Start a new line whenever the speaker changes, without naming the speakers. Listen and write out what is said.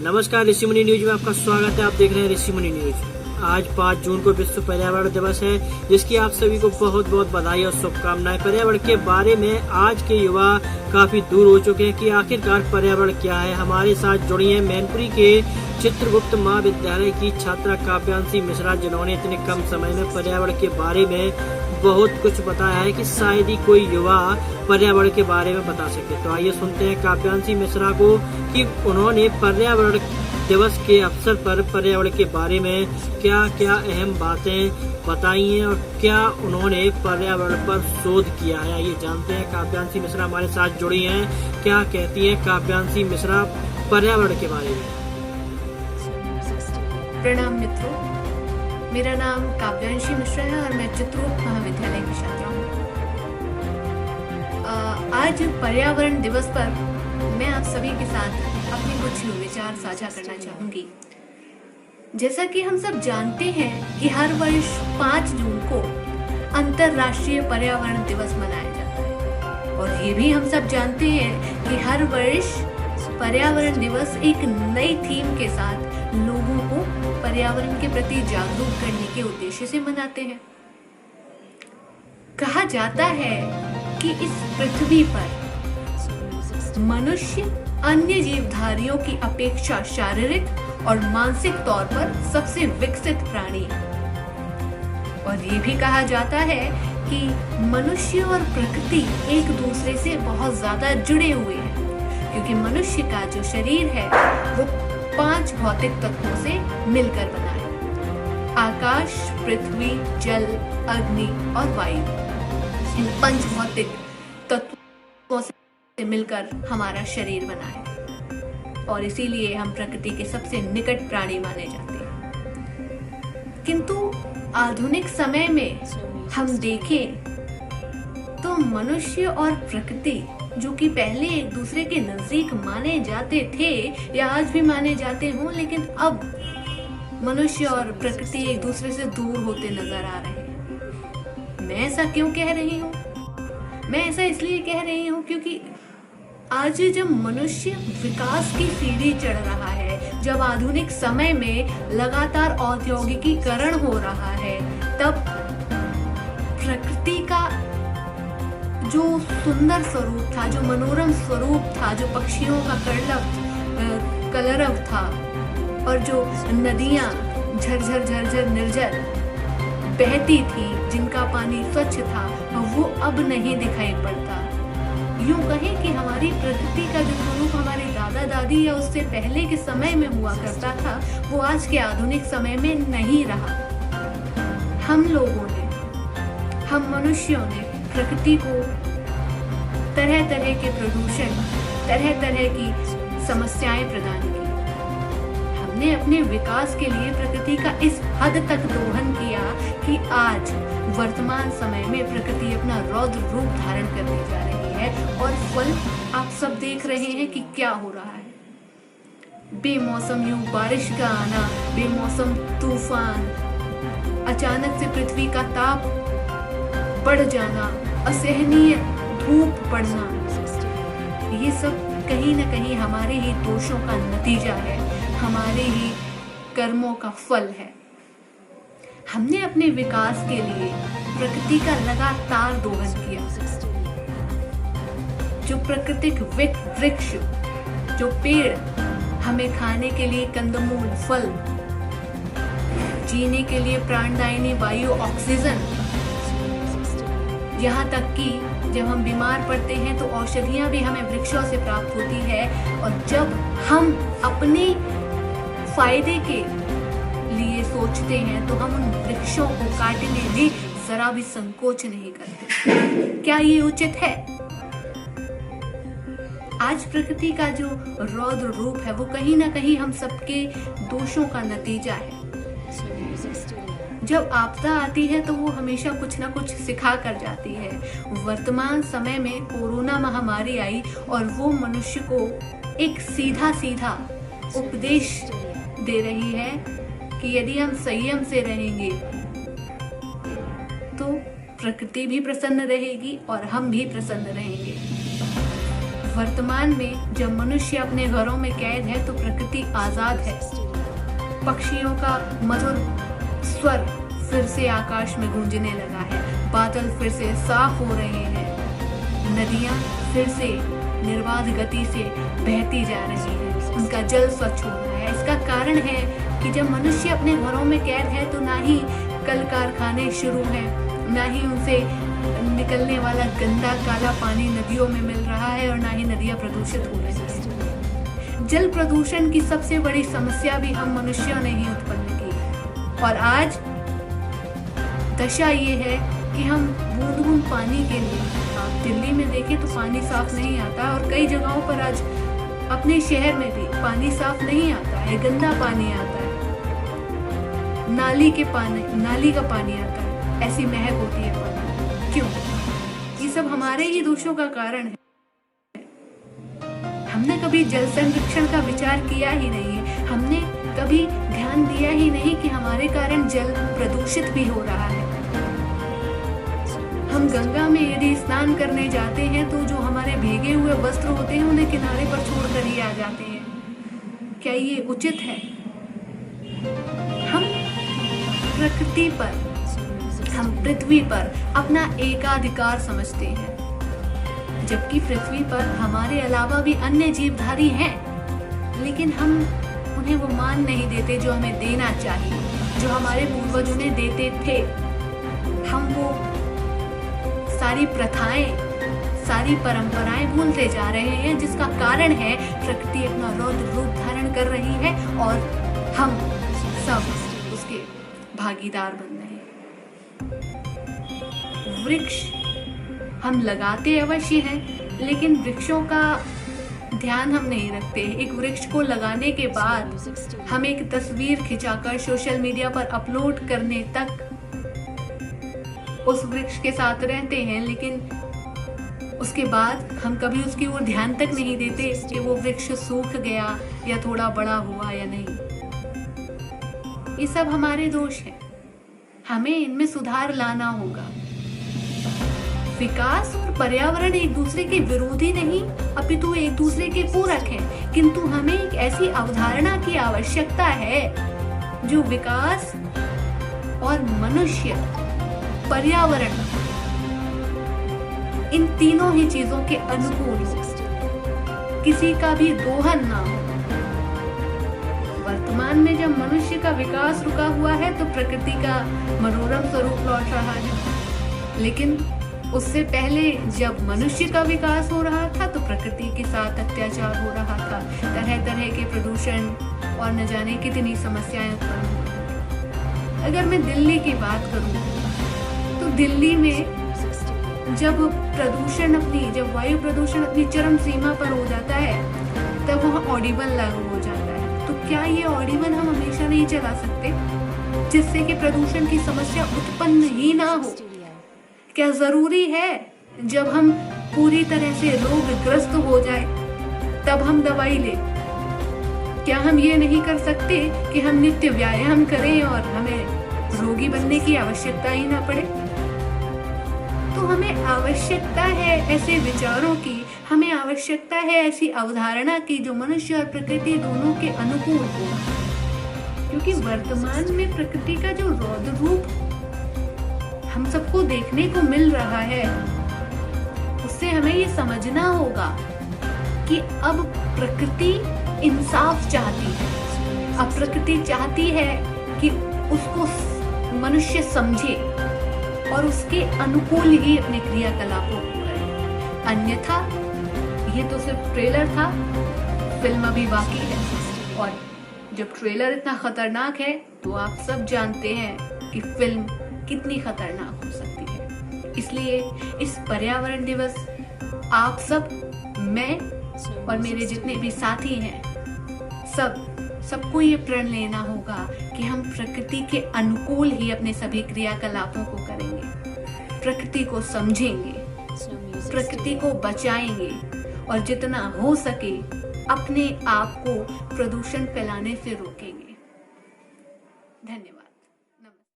नमस्कार, ऋषि मुनि न्यूज में आपका स्वागत है। आप देख रहे हैं ऋषि मुनि न्यूज। आज 5 जून को विश्व पर्यावरण दिवस है, जिसकी आप सभी को बहुत बहुत बधाई और शुभकामनाएं। पर्यावरण के बारे में आज के युवा काफी दूर हो चुके हैं कि आखिरकार पर्यावरण क्या है। हमारे साथ जुड़ी हैं मैनपुरी के चित्रगुप्त महाविद्यालय की छात्रा काव्यांशी मिश्रा, जिन्होंने इतने कम समय में पर्यावरण के बारे में बहुत कुछ बताया है कि शायद ही कोई युवा पर्यावरण के बारे में बता सके। तो आइए सुनते हैं काव्यांशी मिश्रा को कि उन्होंने पर्यावरण दिवस के अवसर पर पर्यावरण के बारे में क्या क्या अहम बातें बताई हैं और क्या उन्होंने पर्यावरण पर शोध किया है। आइए जानते हैं। काव्यांशी मिश्रा हमारे साथ जुड़ी हैं, क्या कहती हैं काव्यांशी मिश्रा पर्यावरण के बारे में।
प्रणाम मित्रों, मेरा नाम काव्यांशी मिश्रा है और मैं चित्रगुप्त महाविद्यालय की छात्रा हूँ। आज पर्यावरण दिवस पर मैं आप सभी के साथ अपने कुछ विचार साझा करना चाहूंगी। जैसा कि हम सब जानते हैं कि हर वर्ष 5 जून को अंतर्राष्ट्रीय पर्यावरण दिवस मनाया जाता है और ये भी हम सब जानते हैं कि हर वर्ष पर्यावरण दिवस एक नई थीम के साथ लोगों को पर्यावरण के प्रति जागरूक करने के उद्देश्य से मनाते हैं। कहा जाता है कि इस पृथ्वी पर मनुष्य अन्य जीवधारियों की अपेक्षा शारीरिक और मानसिक तौर पर सबसे विकसित प्राणी है और ये भी कहा जाता है कि मनुष्य और प्रकृति एक दूसरे से बहुत ज्यादा जुड़े हुए हैं, क्योंकि मनुष्य का जो शरीर है वो 5 भौतिक तत्वों से मिलकर बना है। आकाश, पृथ्वी, जल, अग्नि और वायु, इन 5 भौतिक तत्वों से मिलकर हमारा शरीर बना है और इसीलिए हम प्रकृति के सबसे निकट प्राणी माने जाते हैं। किंतु आधुनिक समय में हम देखें तो मनुष्य और प्रकृति, जो कि पहले एक दूसरे के नजदीक माने जाते थे या आज भी माने जाते हों, लेकिन अब मनुष्य और प्रकृति एक दूसरे से दूर होते नजर आ रहे हैं। मैं ऐसा क्यों कह रही हूँ? मैं ऐसा इसलिए कह रही हूँ क्योंकि आज जब मनुष्य विकास की सीढ़ी चढ़ रहा है, जब आधुनिक समय में लगातार औद्योगिकीकरण हो रहा है, तब प्रकृति का जो सुंदर स्वरूप था, जो मनोरम स्वरूप था, जो पक्षियों का कलरव था और जो नदियां झरझर झरझर निर्जर बहती थी, जिनका पानी स्वच्छ था, वो अब नहीं दिखाई पड़ता। यूं कहें कि हमारी प्रकृति का जो स्वरूप हमारे दादा दादी या उससे पहले के समय में हुआ करता था, वो आज के आधुनिक समय में नहीं रहा। हम लोगों ने, हम मनुष्यों ने प्रकृति को तरह तरह के प्रदूषण, तरह तरह की समस्याएं प्रदान की। हमने अपने विकास के लिए प्रकृति का इस हद तक दोहन किया कि आज वर्तमान समय में प्रकृति अपना रौद्र रूप धारण करती जा रही है और फल आप सब देख रहे हैं कि क्या हो रहा है। बेमौसम यूं बारिश का आना, बेमौसम तूफान, अचानक से पृथ्वी का ताप बढ़ जाना, असहनीय धूप पड़ना, ये सब कहीं न कहीं हमारे ही दोषों का नतीजा है, हमारे ही कर्मों का फल है। हमने अपने विकास के लिए प्रकृति का लगातार दोहन किया। जो प्राकृतिक वृक्ष, जो पेड़ हमें खाने के लिए कंदमूल, फल, जीने के लिए प्राणदायिनी वायु, ऑक्सीजन, यहाँ तक कि जब हम बीमार पड़ते हैं तो औषधियां भी हमें वृक्षों से प्राप्त होती है और जब हम अपने फायदे के लिए सोचते हैं तो हम उन वृक्षों को काटने में जरा भी संकोच नहीं करते। क्या ये उचित है? आज प्रकृति का जो रौद्र रूप है वो कहीं ना कहीं हम सबके दोषों का नतीजा है। जब आपदा आती है तो वो हमेशा कुछ ना कुछ सिखा कर जाती है। वर्तमान समय में कोरोना महामारी आई और वो मनुष्य को एक सीधा सीधा उपदेश दे रही है कि यदि हम संयम से रहेंगे तो प्रकृति भी प्रसन्न रहेगी और हम भी प्रसन्न रहेंगे। वर्तमान में जब मनुष्य अपने घरों में कैद है तो प्रकृति आजाद है। पक्षियों का मधुर स्वर फिर से आकाश में गूंजने लगा है, बादल फिर से साफ हो रहे हैं, नदियां फिर से निर्बाध गति से बहती जा रही है, उनका जल स्वच्छ हो रहा है। इसका कारण है कि जब मनुष्य अपने घरों में कैद है तो ना ही कल कारखाने शुरू हैं, ना ही उनसे निकलने वाला गंदा काला पानी नदियों में मिल रहा है और ना ही नदियां प्रदूषित हो रही हैं। जल प्रदूषण की सबसे बड़ी समस्या भी हम मनुष्यों ने ही उत्पन्न की है और आज दशा ये है कि हम बूंद बूंद पानी के लिए, आप दिल्ली में देखें तो पानी साफ नहीं आता और कई जगहों पर आज अपने शहर में भी पानी साफ नहीं आता है, गंदा पानी आता है, नाली का पानी आता है, ऐसी महक होती है पानी। क्यों? ये सब हमारे ही दोषों का कारण है। हमने कभी जल संरक्षण का विचार किया ही नहीं है, हमने कभी ध्यान दिया ही नहीं कि हमारे कारण जल प्रदूषित भी हो रहा है। हम गंगा में यदि स्नान करने जाते हैं तो जो हमारे भीगे हुए वस्त्र होते हैं उन्हें किनारे पर छोड़कर ही आ जाते हैं। क्या ये उचित है? हम प्रकृति पर, हम पृथ्वी पर अपना एकाधिकार समझते हैं, जबकि पृथ्वी पर हमारे अलावा भी अन्य जीवधारी हैं, लेकिन हम उन्हें वो मान नहीं देते जो हमें देना चाहिए, जो हमारे पूर्वज उन्हें देते थे। हम वो सारी प्रथाएं, सारी परंपराएं भूलते जा रहे हैं, जिसका कारण है प्रकृति अपना रौद्र रूप धारण कर रही है और हम सब उसके भागीदार बन रहे हैं। वृक्ष हम लगाते अवश्य हैं, लेकिन वृक्षों का ध्यान हम नहीं रखते। एक वृक्ष को लगाने के बाद हम एक तस्वीर खिंचाकर सोशल मीडिया पर अपलोड करने तक उस वृक्ष के साथ रहते हैं, लेकिन उसके बाद हम कभी उसकी ओर ध्यान तक नहीं देते कि वो वृक्ष सूख गया या थोड़ा बड़ा हुआ या नहीं। ये सब हमारे दोष हैं, हमें इनमें सुधार लाना होगा। विकास और पर्यावरण एक दूसरे के विरोधी नहीं, अपितु एक दूसरे के पूरक हैं, किंतु हमें एक ऐसी अवधारणा की आवश्यकता है जो विकास और मनुष्य, पर्यावरण, इन तीनों ही चीजों के अनुकूल हो, किसी का भी दोहन ना हो। वर्तमान में जब मनुष्य का विकास रुका हुआ है तो प्रकृति का मनोरम स्वरूप लौट रहा है, लेकिन उससे पहले जब मनुष्य का विकास हो रहा था तो प्रकृति के साथ अत्याचार हो रहा था, तरह तरह के प्रदूषण और न जाने कितनी समस्याएं उत्पन्न हुई। अगर मैं दिल्ली की बात करूं तो दिल्ली में जब वायु प्रदूषण अपनी चरम सीमा पर हो जाता है तब वहाँ ऑडिबल लागू हो जाता है। तो क्या ये ऑडिबल हम हमेशा नहीं चला सकते, जिससे कि प्रदूषण की समस्या उत्पन्न ही ना हो? क्या जरूरी है जब हम पूरी तरह से रोगग्रस्त हो जाए तब हम दवाई लें? क्या हम ये नहीं कर सकते कि हम नित्य व्यायाम करें और हमें रोगी बनने की आवश्यकता ही ना पड़े? तो हमें आवश्यकता है ऐसे विचारों की, हमें आवश्यकता है ऐसी अवधारणा की जो मनुष्य और प्रकृति दोनों के अनुकूल हो, क्योंकि वर्तमान में प्रकृति का जो रौद्र रूप हम सबको देखने को मिल रहा है उससे हमें ये समझना होगा कि अब प्रकृति इंसाफ चाहती है। अब प्रकृति चाहती है कि उसको मनुष्य समझे और उसके अनुकूल ही अपने क्रियाकलापों को करे। अन्यथा ये तो सिर्फ ट्रेलर था, फिल्म अभी बाकी है। और जब ट्रेलर इतना खतरनाक है तो आप सब जानते हैं कि फिल्म कितनी खतरनाक हो सकती है। इसलिए इस पर्यावरण दिवस आप सब, मैं और मेरे जितने भी साथी हैं, सबको ये प्रण लेना होगा कि हम प्रकृति के अनुकूल ही अपने सभी क्रियाकलापों को करेंगे, प्रकृति को समझेंगे, प्रकृति को बचाएंगे और जितना हो सके अपने आप को प्रदूषण फैलाने से रोकेंगे।